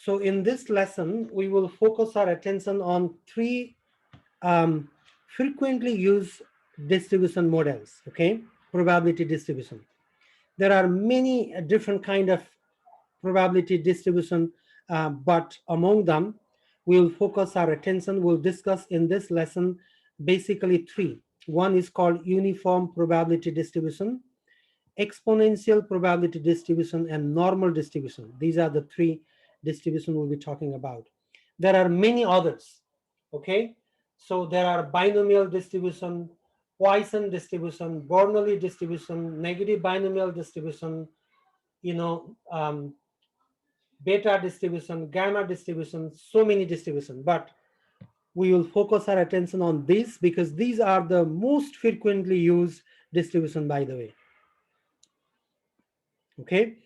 So in this lesson, we will focus our attention on three frequently used distribution models, okay? Probability distribution. There are many different kind of probability distribution, but among them, we'll focus our attention, we'll discuss in this lesson basically three. One is called uniform probability distribution, exponential probability distribution, and normal distribution. These are the three distribution we'll be talking about. There are many others, okay? So there are binomial distribution, Poisson distribution, Bernoulli distribution, negative binomial distribution, beta distribution, gamma distribution, so many distribution. But we will focus our attention on this because these are the most frequently used distribution, by the way. Okay,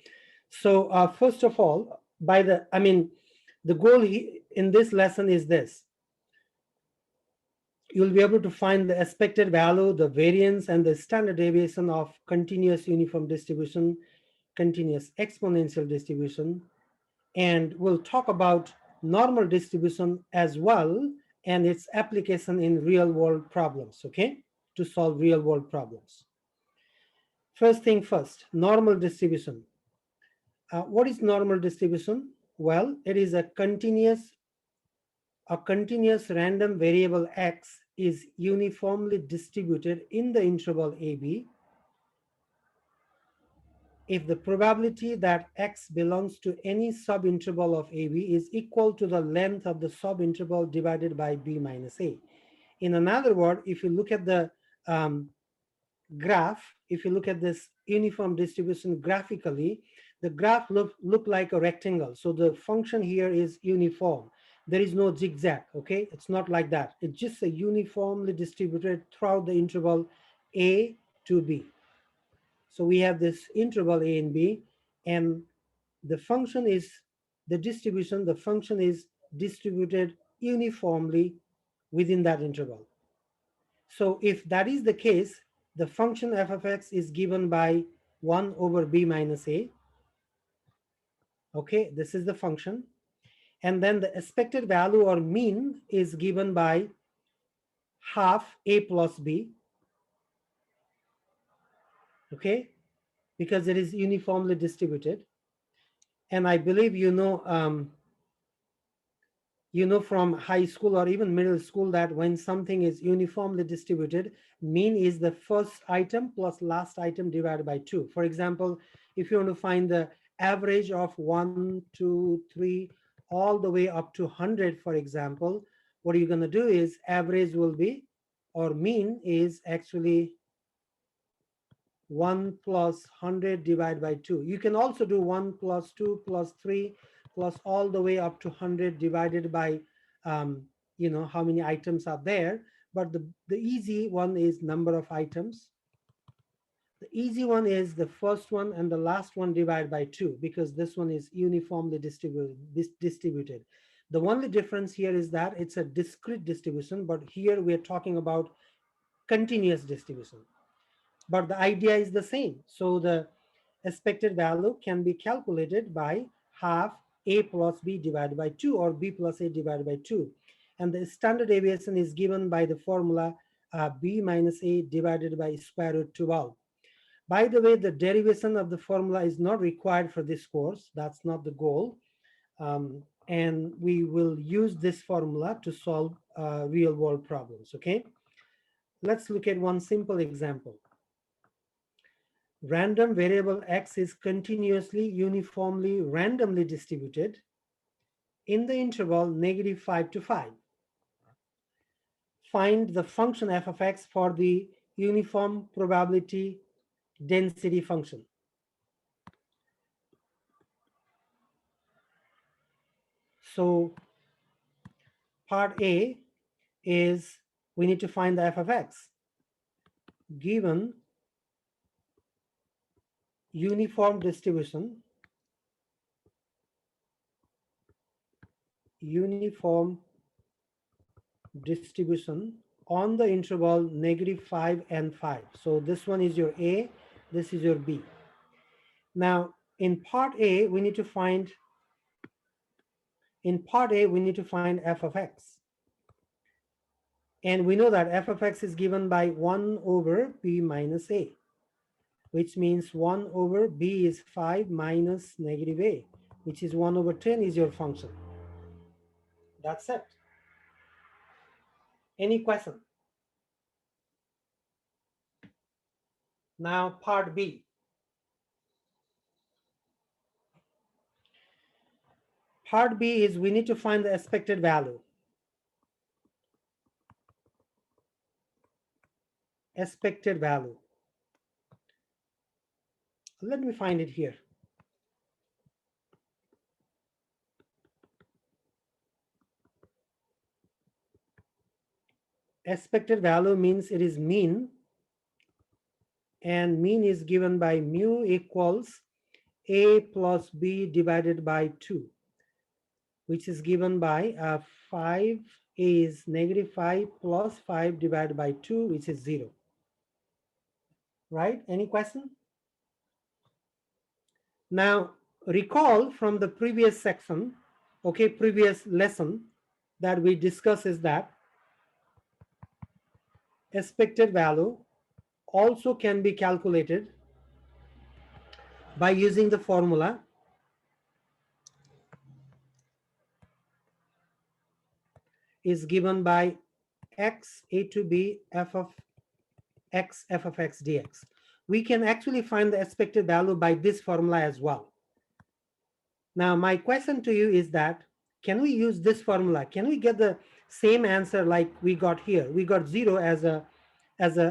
so first of all, the goal in this lesson is this. You'll be able to find the expected value, the variance, and the standard deviation of continuous uniform distribution, continuous exponential distribution, and we'll talk about normal distribution as well and its application in real world problems, okay, to solve real world problems. First thing first, normal distribution. What is normal distribution? Well, it is a continuous random variable x is uniformly distributed in the interval AB if the probability that x belongs to any subinterval of AB is equal to the length of the subinterval divided by b minus a. In another word, if you look at the graph, if you look at this uniform distribution graphically, the graph look like a rectangle. So the function here is uniform. There is no zigzag, okay? It's not like that. It's just a uniformly distributed throughout the interval A to B. So we have this interval A and B, and the function is the function is distributed uniformly within that interval. So if that is the case, the function f of x is given by 1 over b minus a. Okay, this is the function. And then the expected value or mean is given by half a plus b. Okay, because it is uniformly distributed. And I believe you know from high school or even middle school that when something is uniformly distributed, mean is the first item plus last item divided by 2. For example, if you want to find the average of 1, 2, 3, all the way up to 100, for example, what you're going to do is average will be, or mean is actually 1 plus 100 divided by 2. You can also do 1 plus 2 plus 3 plus all the way up to 100 divided by how many items are there. But the easy one is number of items. The easy one is the first one and the last one divided by 2, because this one is uniformly distributed. The only difference here is that it's a discrete distribution, but here we're talking about continuous distribution. But the idea is the same. So the expected value can be calculated by half a plus b divided by 2, or b plus a divided by 2. And the standard deviation is given by the formula b minus a divided by square root 12. By the way, the derivation of the formula is not required for this course. That's not the goal. And we will use this formula to solve real world problems, okay? Let's look at one simple example. Random variable x is continuously uniformly randomly distributed in the interval -5 to 5. Find the function f of x for the uniform probability density function. So part A is we need to find the f of x given uniform distribution on the interval -5 and 5. So this one is your A, this is your B. Now in part A, we need to find In part A, we need to find f of x. And we know that f of x is given by 1 over b minus a, which means 1 over b is 5 minus negative a, which is 1 over 10 is your function. That's it. Any question? Now part B. Part B is we need to find the expected value. Expected value. Let me find it here. Expected value means it is mean, and mean is given by mu equals a plus b divided by 2, which is given by 5 is negative 5 plus 5 divided by 2, which is 0. Right? Any question? Now, recall from the previous section, okay, previous lesson that we discussed is that expected value also can be calculated by using the formula is given by x a to b f of x dx. We can actually find the expected value by this formula as well. Now, my question to you is that, can we use this formula? Can we get the same answer like we got here? We got 0 as a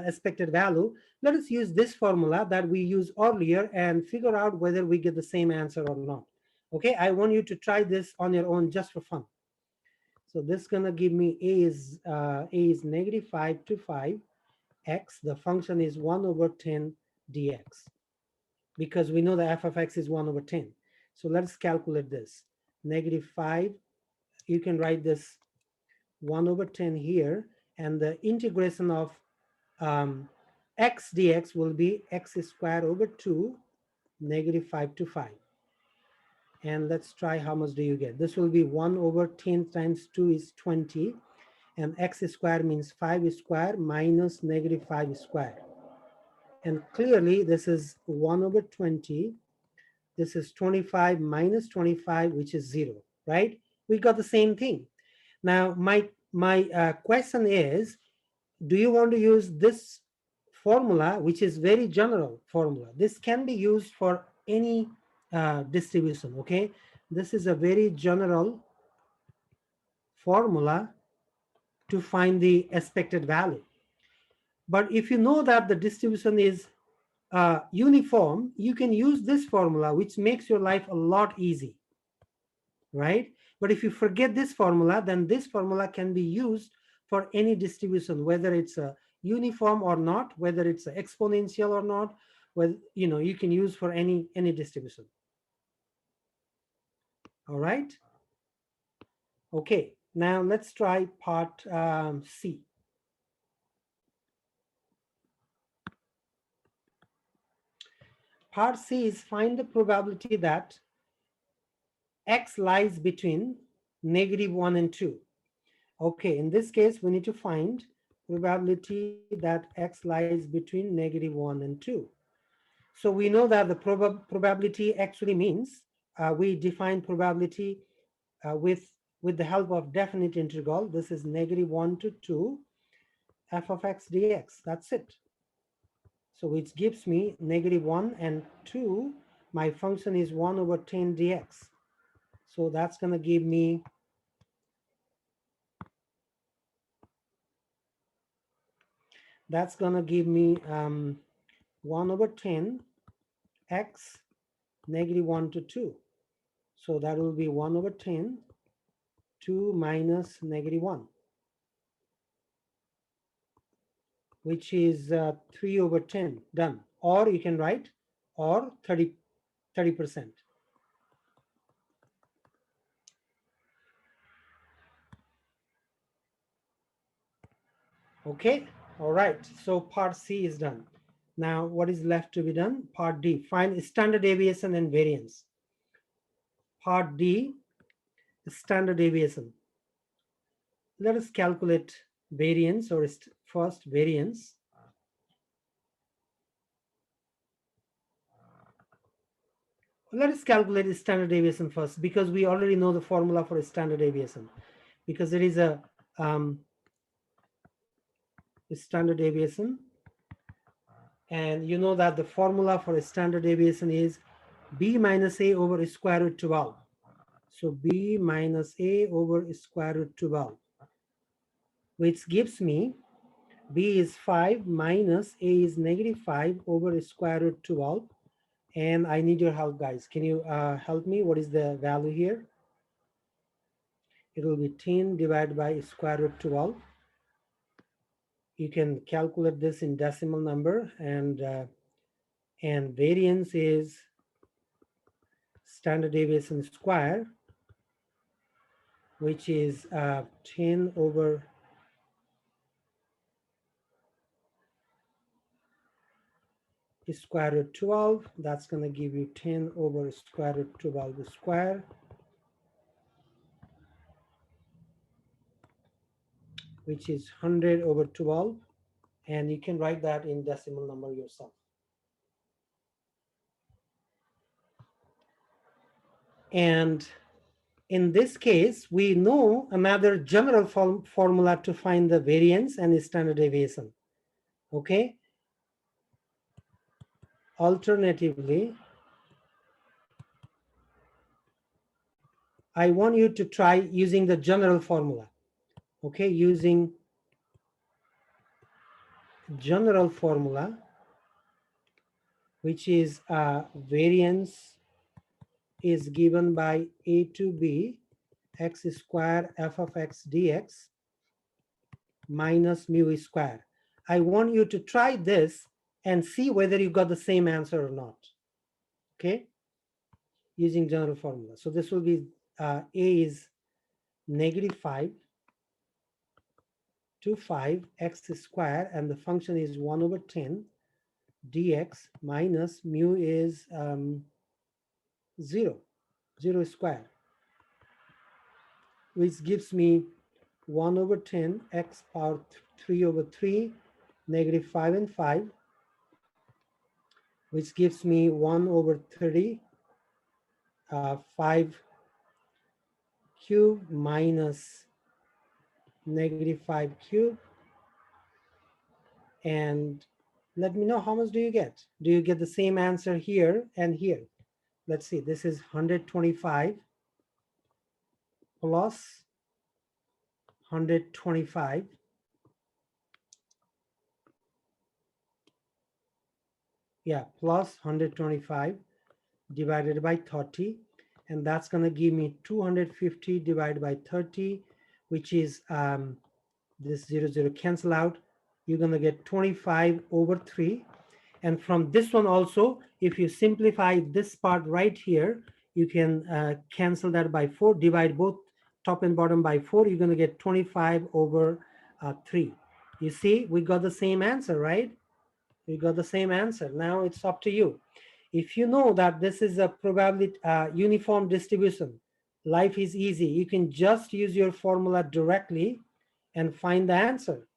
expected value. Let us use this formula that we used earlier and figure out whether we get the same answer or not. Okay, I want you to try this on your own just for fun. So this is gonna give me a is negative 5 to 5 x. The function is 1 over 10 dx, because we know the f of x is 1 over 10. So let's calculate this. Negative 5, you can write this 1 over 10 here, and the integration of x dx will be x squared over 2, negative 5 to 5. And let's try how much do you get. This will be 1 over 10 times 2 is 20, and x squared means 5 squared minus negative 5 squared. And clearly this is 1 over 20. This is 25 minus 25, which is 0, right? We got the same thing. Now, my question is, do you want to use this formula, which is very general formula? This can be used for any distribution, okay? This is a very general formula to find the expected value. But if you know that the distribution is uniform, you can use this formula, which makes your life a lot easy, right? But if you forget this formula, then this formula can be used for any distribution, whether it's a uniform or not, whether it's exponential or not, whether, you know, you can use for any distribution. All right. Okay, now let's try part C. Part C is find the probability that x lies between negative 1 and 2. Okay, in this case, we need to find probability that x lies between negative 1 and 2. So we know that the probability actually means we define probability with the help of definite integral. This is negative 1 to 2 f of x dx. That's it. So which gives me negative 1 and 2. My function is 1 over 10 dx. So that's going to give me um, 1 over 10 x negative 1 to 2. So that will be 1 over 10, 2 minus negative 1, which is 3 over 10, done. Or you can write, or 30%. Okay, all right, so part C is done. Now what is left to be done? Part D, find standard deviation and variance. Part D, standard deviation. Let us calculate variance, or first variance. Let us calculate standard deviation first, because we already know the formula for standard deviation, because there is a standard deviation, and you know that the formula for a standard deviation is b minus a over square root 12. So b minus a over square root 12, which gives me b is 5 minus a is -5 over square root 12. And I need your help, guys. Can you help me? What is the value here? It will be 10 divided by square root 12. You can calculate this in decimal number, and variance is standard deviation square, which is 10 over square root 12. That's going to give you 10 over square root 12 square, which is 100 over 12. And you can write that in decimal number yourself. And in this case, we know another general formula to find the variance and standard deviation. Okay. Alternatively, I want you to try using the general formula. Okay, using general formula, which is variance is given by a to b x square f of x dx minus mu square. I want you to try this and see whether you got the same answer or not. Okay, using general formula. So this will be a is -5 to 5 x square, and the function is 1 over 10 dx minus mu is 0 square, which gives me 1 over 10 x power 3 over 3 -5 and 5, which gives me 1 over 30 5 cube minus -5 cube. And let me know how much do you get. Do you get the same answer here and here? Let's see, this is 125 plus 125 plus 125 divided by 30, and that's going to give me 250 divided by 30, which is this 0 cancel out. You're going to get 25 over 3. And from this one also, if you simplify this part right here, you can cancel that by 4, divide both top and bottom by 4. You're going to get 25 over 3. You see, we got the same answer, right? We got the same answer. Now it's up to you. If you know that this is a probability uniform distribution, life is easy. You can just use your formula directly and find the answer.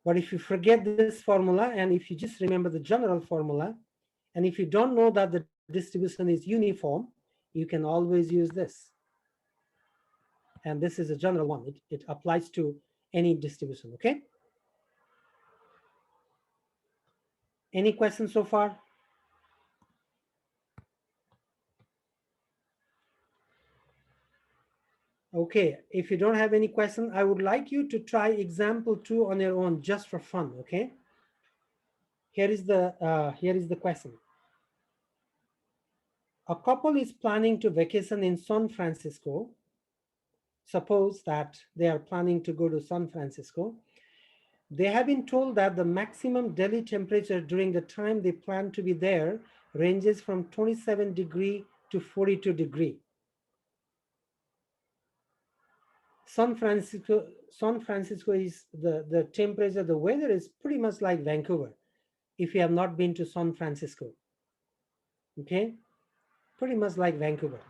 But if you forget this formula, and if you just remember the general formula, and if you don't know that the distribution is uniform, you can always use this. And this is a general one. It applies to any distribution, okay? Any questions so far? Okay, if you don't have any question, I would like you to try example 2 on your own, just for fun, okay? Here is the question. A couple is planning to vacation in San Francisco. Suppose that they are planning to go to San Francisco. They have been told that the maximum daily temperature during the time they plan to be there ranges from 27 degree to 42 degree. San Francisco is the temperature, the weather is pretty much like Vancouver, if you have not been to San Francisco. Okay, pretty much like Vancouver.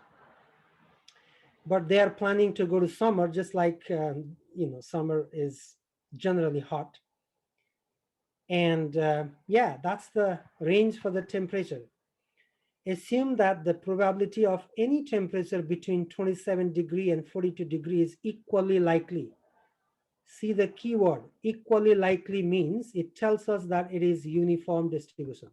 but they are planning to go to summer, just like summer is generally hot. And yeah, that's the range for the temperature. Assume that the probability of any temperature between 27 degree and 42 degrees is equally likely. See the keyword, equally likely means it tells us that it is uniform distribution.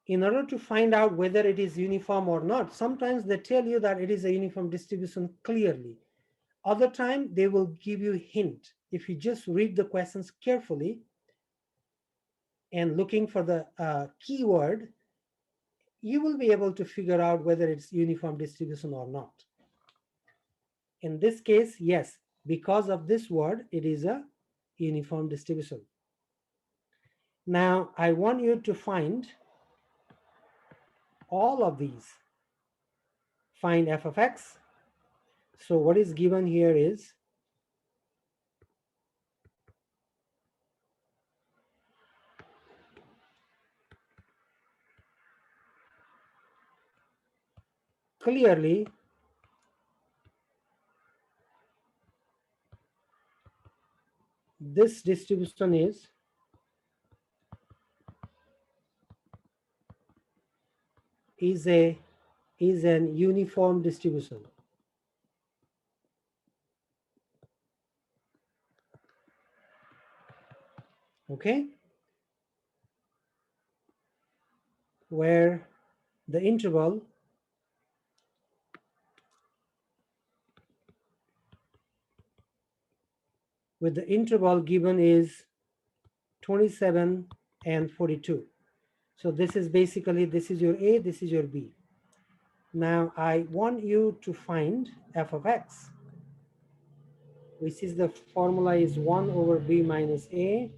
In order to find out whether it is uniform or not, sometimes they tell you that it is a uniform distribution clearly. Other time they will give you hint. If you just read the questions carefully and looking for the keyword, you will be able to figure out whether it's uniform distribution or not. In this case, yes, because of this word, it is a uniform distribution. Now, I want you to find all of these. Find f of x. So what is given here is clearly this distribution is an uniform distribution. Okay, where the interval with the interval given is 27 and 42. So this is basically, this is your A, this is your B. Now I want you to find f of x, which is the formula is 1 over b minus a.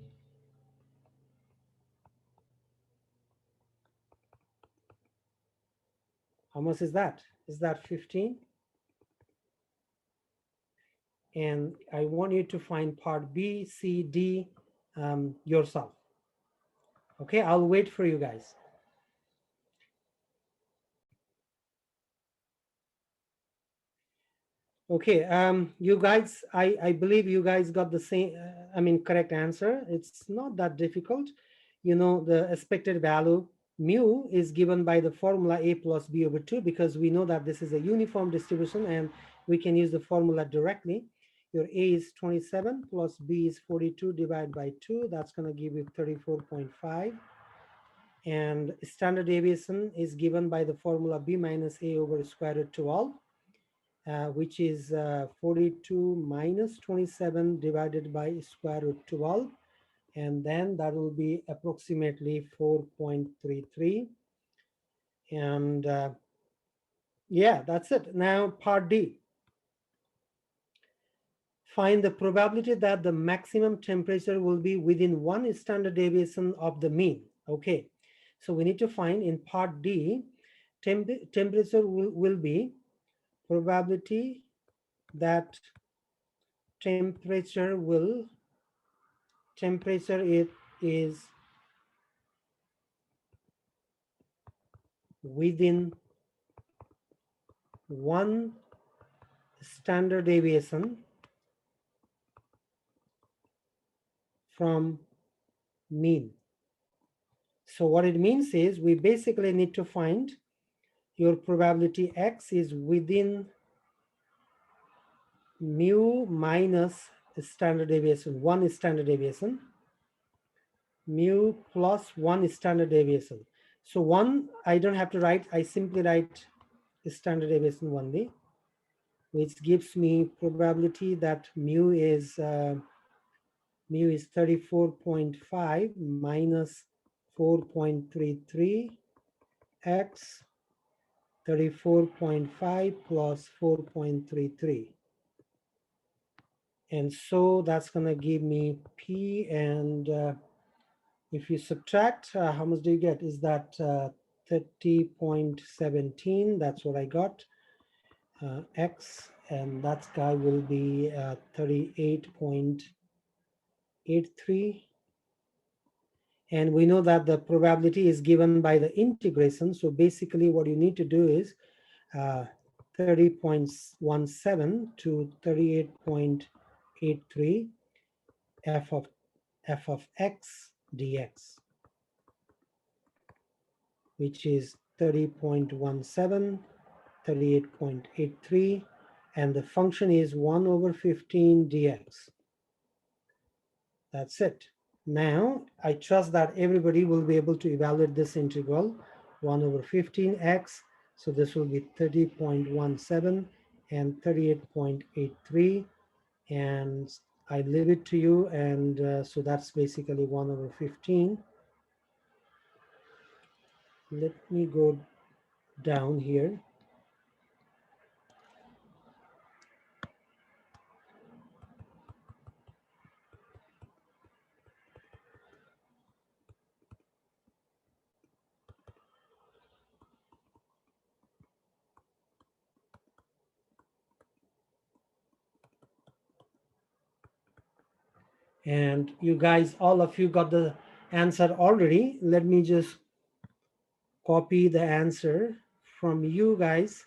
How much is that? Is that 15? And I want you to find part B, C, D yourself. Okay, I'll wait for you guys. Okay, you guys, I believe you guys got the same, correct answer. It's not that difficult. You know, the expected value mu is given by the formula a plus b over 2, because we know that this is a uniform distribution and we can use the formula directly. Your a is 27 plus b is 42 divided by 2. That's going to give you 34.5. And standard deviation is given by the formula b minus a over square root 12. Which is 42 minus 27 divided by square root 12. And then that will be approximately 4.33. And yeah, that's it. Now part D. Find the probability that the maximum temperature will be within 1 standard deviation of the mean. Okay, so we need to find in part D, temperature will be probability that temperature it is within 1 standard deviation from mean. So what it means is we basically need to find your probability x is within mu minus standard deviation, 1 standard deviation, mu plus 1 standard deviation. So 1, I don't have to write, I simply write standard deviation only, which gives me probability that mu is 34.5 minus 4.33 x 34.5 plus 4.33. And so that's going to give me P, and if you subtract, how much do you get? Is that 30.17? That's what I got. X, and that guy will be 38.83. And we know that the probability is given by the integration. So basically what you need to do is 30.17 to 38.83 f of x dx, which is 30.17, 38.83, and the function is 1 over 15 dx. That's it. Now, I trust that everybody will be able to evaluate this integral, 1 over 15x. So this will be 30.17 and 38.83. And I leave it to you. And so that's basically 1 over 15. Let me go down here. And you guys, all of you got the answer already. Let me just copy the answer from you guys.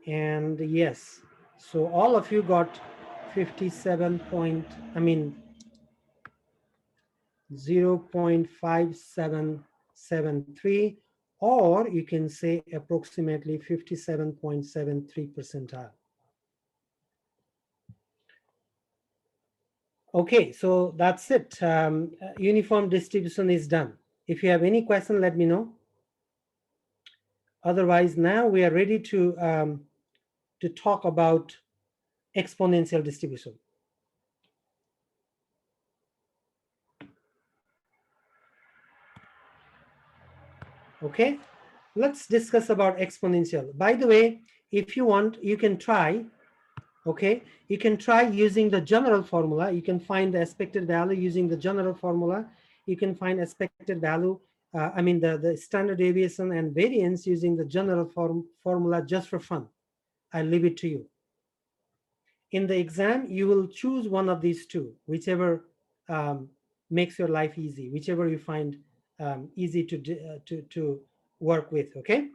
And yes, so all of you got 57 point, 0.5773, or you can say approximately 57.73 percentile. Okay, so that's it. Uniform distribution is done. If you have any question, let me know. Otherwise, now we are ready to talk about exponential distribution. Okay, let's discuss about exponential. By the way, if you want, you can try. Okay, you can try using the general formula. You can find the expected value using the general formula. You can find expected value, the standard deviation and variance using the general formula just for fun. I leave it to you. In the exam, you will choose one of these two, whichever makes your life easy, whichever you find easy to work with, okay?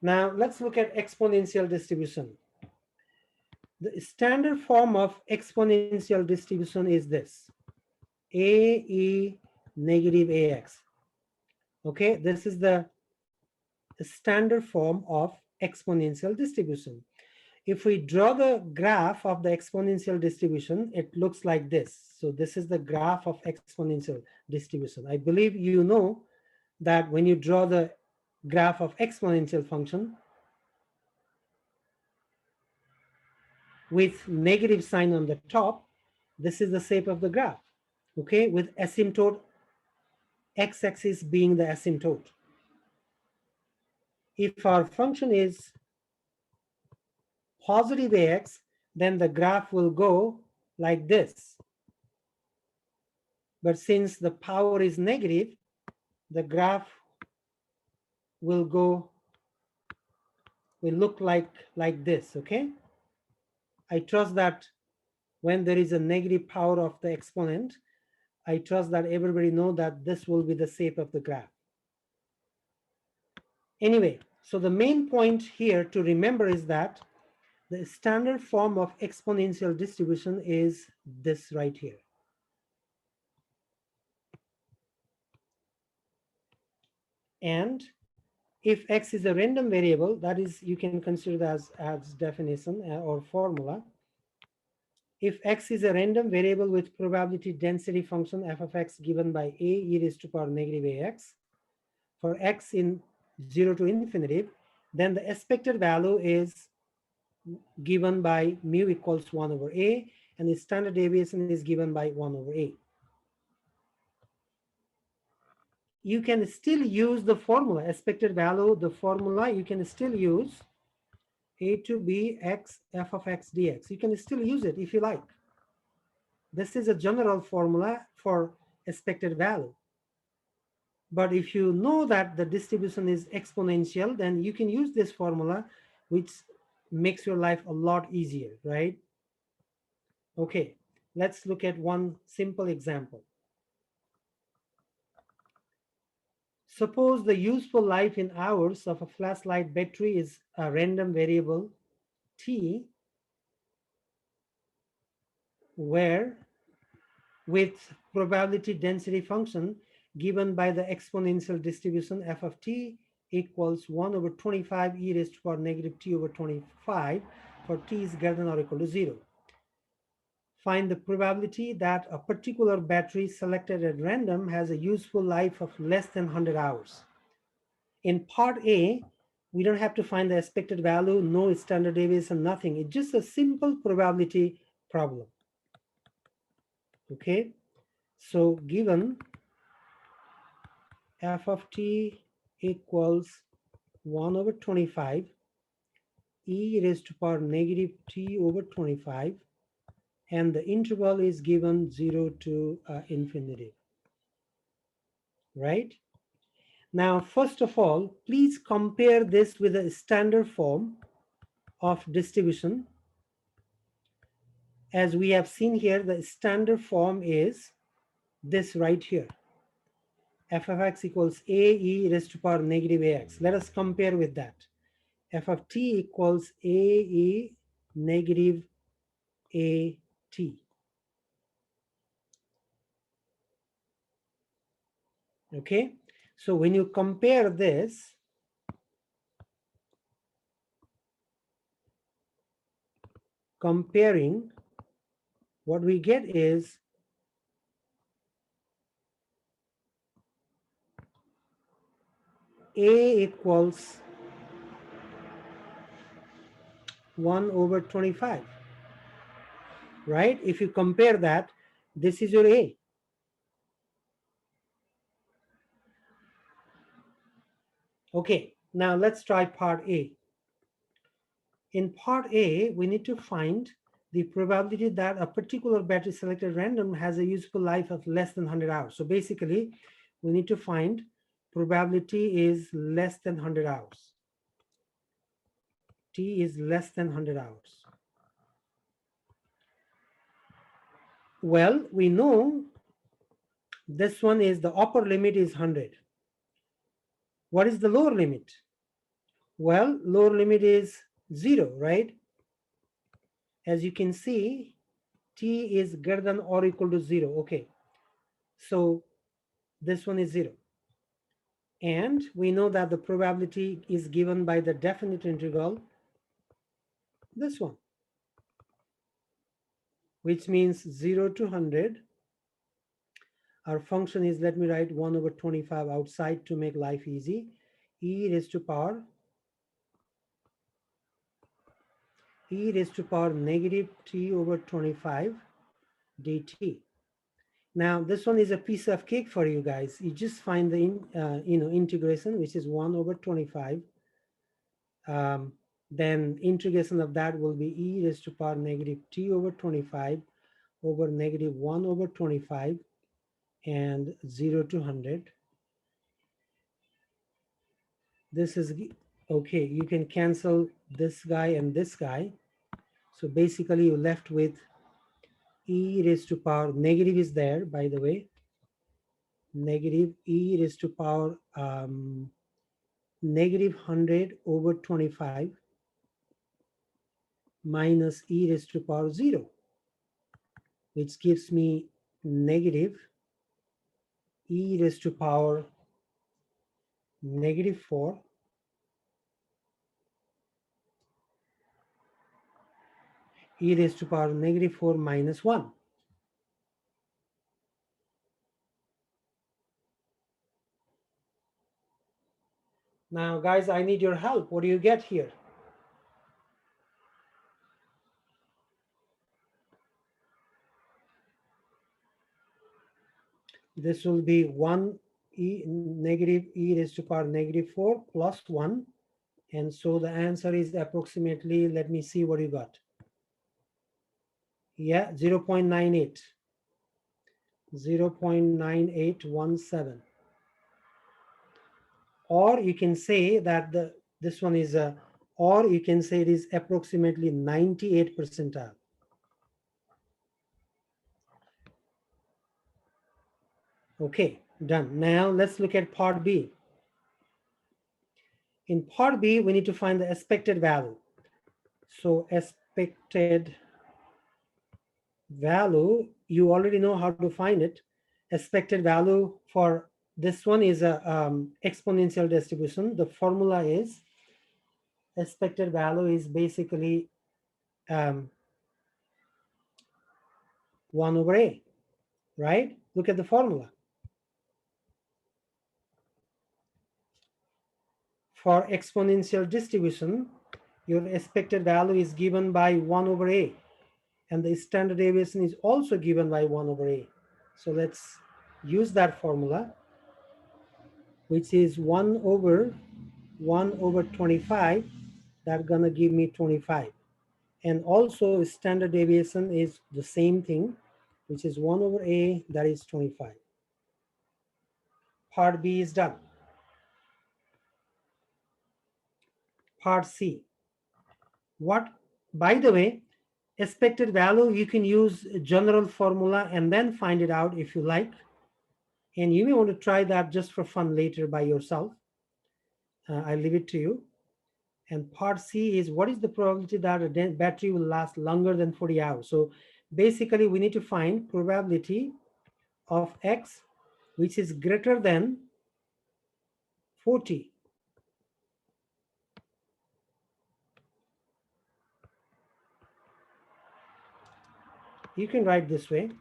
Now, let's look at exponential distribution. The standard form of exponential distribution is this, AE negative AX. Okay, this is the standard form of exponential distribution. If we draw the graph of the exponential distribution, it looks like this. So this is the graph of exponential distribution. I believe you know that when you draw the graph of exponential function with negative sign on the top, this is the shape of the graph, okay, with asymptote x-axis being the asymptote. If our function is positive ax, then the graph will go like this. But since the power is negative, the graph will look like this, okay? I trust that when there is a negative power of the exponent, I trust that everybody know that this will be the shape of the graph. Anyway, so the main point here to remember is that the standard form of exponential distribution is this right here. And if x is a random variable, that is, you can consider that as definition or formula. If x is a random variable with probability density function f of x given by a e raised to power negative ax, for x in 0 to infinity, then the expected value is given by mu equals 1 over a, and the standard deviation is given by 1 over a. You can still use the formula, expected value, the formula, you can still use a to b x f of x dx. You can still use it if you like. This is a general formula for expected value. But if you know that the distribution is exponential, then you can use this formula, which makes your life a lot easier, right? Okay, let's look at one simple example. Suppose the useful life in hours of a flashlight battery is a random variable t, where with probability density function given by the exponential distribution f of t equals 1 over 25 e raised to power negative t over 25 for t is greater than or equal to 0. Find the probability that a particular battery selected at random has a useful life of less than 100 hours. In part A, we don't have to find the expected value, no standard deviation, nothing. It's just a simple probability problem. Okay, so given f of t equals 1 over 25 e raised to power negative t over 25, and the interval is given 0 to infinity, right? Now, first of all, please compare this with a standard form of distribution. As we have seen here, the standard form is this right here. F of x equals a e raised to power negative ax. Let us compare with that. F of t equals a e negative a t. Okay, so when you compare this, comparing, what we get is a equals 1 over 25, right? If you compare that, this is your a. Okay, now let's try part A. In part A, we need to find the probability that a particular battery selected random has a useful life of less than 100 hours. So basically, we need to find probability is less than 100 hours. T is less than 100 hours. Well, we know this one is the upper limit is 100. What is the lower limit? Well, lower limit is 0, right? As you can see, t is greater than or equal to 0. Okay, so this one is 0. And we know that the probability is given by the definite integral, this one, which means 0 to 100. Our function is, let me write 1 over 25 outside to make life easy. E raised to power negative t over 25 dt. Now this one is a piece of cake for you guys. You just find the integration, which is 1 over 25. Then integration of that will be e raised to power negative t over 25 over negative 1 over 25 and 0 to 100. This is okay. You can cancel this guy and this guy. So basically you're left with e raised to power, negative is there, by the way, negative e raised to power negative 100 over 25 minus e raised to power 0, which gives me negative e raised to power negative 4 e raised to power negative 4 minus 1. Now, guys, I need your help. What do you get here? This will be 1 negative e raised to power negative 4 plus 1. And so the answer is approximately, let me see what you got. Yeah, 0 0.98. 0 0.9817. Or you can say that this one is or you can say it is approximately 98 percentile. Okay, done. Now let's look at part B. In part B, we need to find the expected value. So expected value, you already know how to find it. Expected value for this one is a exponential distribution. The formula is expected value is basically 1 over A, right? Look at the formula. For exponential distribution, your expected value is given by 1 over A, and the standard deviation is also given by 1 over A. So let's use that formula, which is 1 over 25. That's gonna give me 25. And also standard deviation is the same thing, which is 1 over A, that is 25. Part B is done. Part C. What, by the way, expected value, you can use general formula and then find it out if you like. And you may want to try that just for fun later by yourself. I leave it to you. And part C is what is the probability that a battery will last longer than 40 hours. So basically we need to find probability of X, which is greater than 40. You can write this way.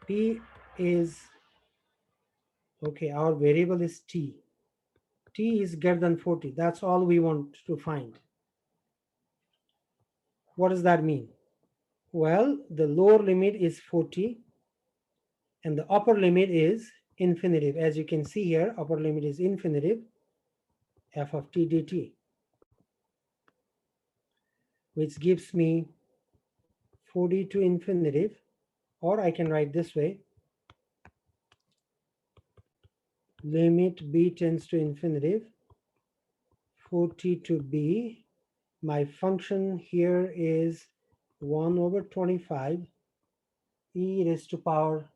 P is, okay, our variable is T. T is greater than 40. That's all we want to find. What does that mean? Well, the lower limit is 40 and the upper limit is infinitive. As you can see here, upper limit is infinitive, f of t dt, which gives me 40 to infinitive, or I can write this way, limit b tends to infinitive, 40 to b. My function here is 1 over 25 e raised to power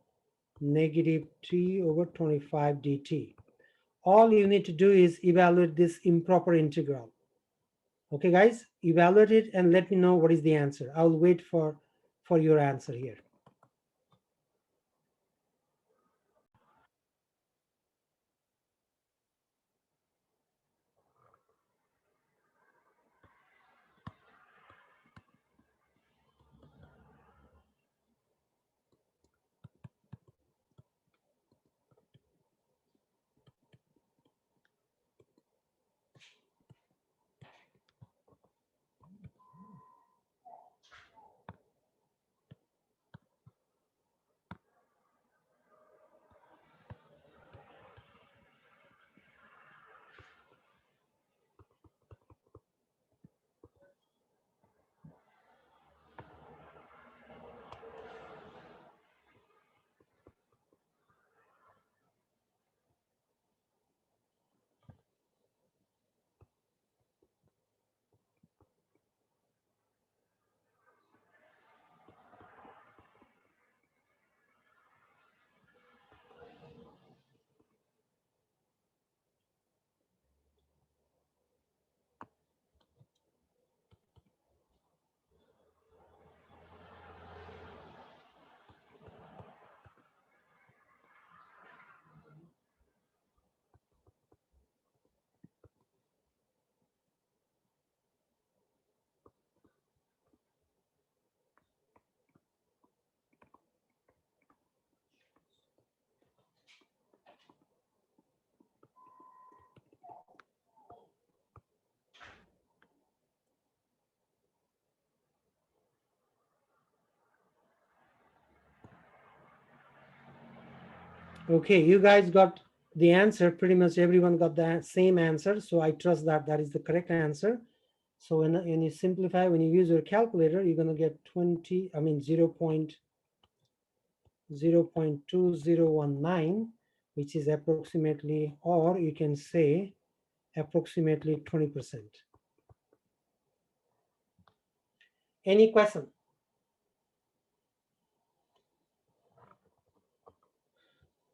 negative t over 25 dt. All you need to do is evaluate this improper integral. Okay, guys, evaluate it and let me know what is the answer. I'll wait for your answer here. Okay, you guys got the answer. Pretty much everyone got the same answer. So I trust that that is the correct answer. So when you simplify, when you use your calculator, you're going to get 0.2019, which is approximately, or you can say approximately 20%. Any question?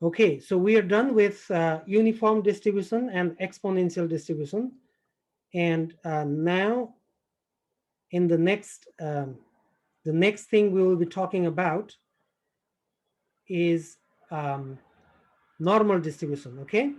Okay, so we are done with uniform distribution and exponential distribution. And now in the next thing we will be talking about is normal distribution. Okay,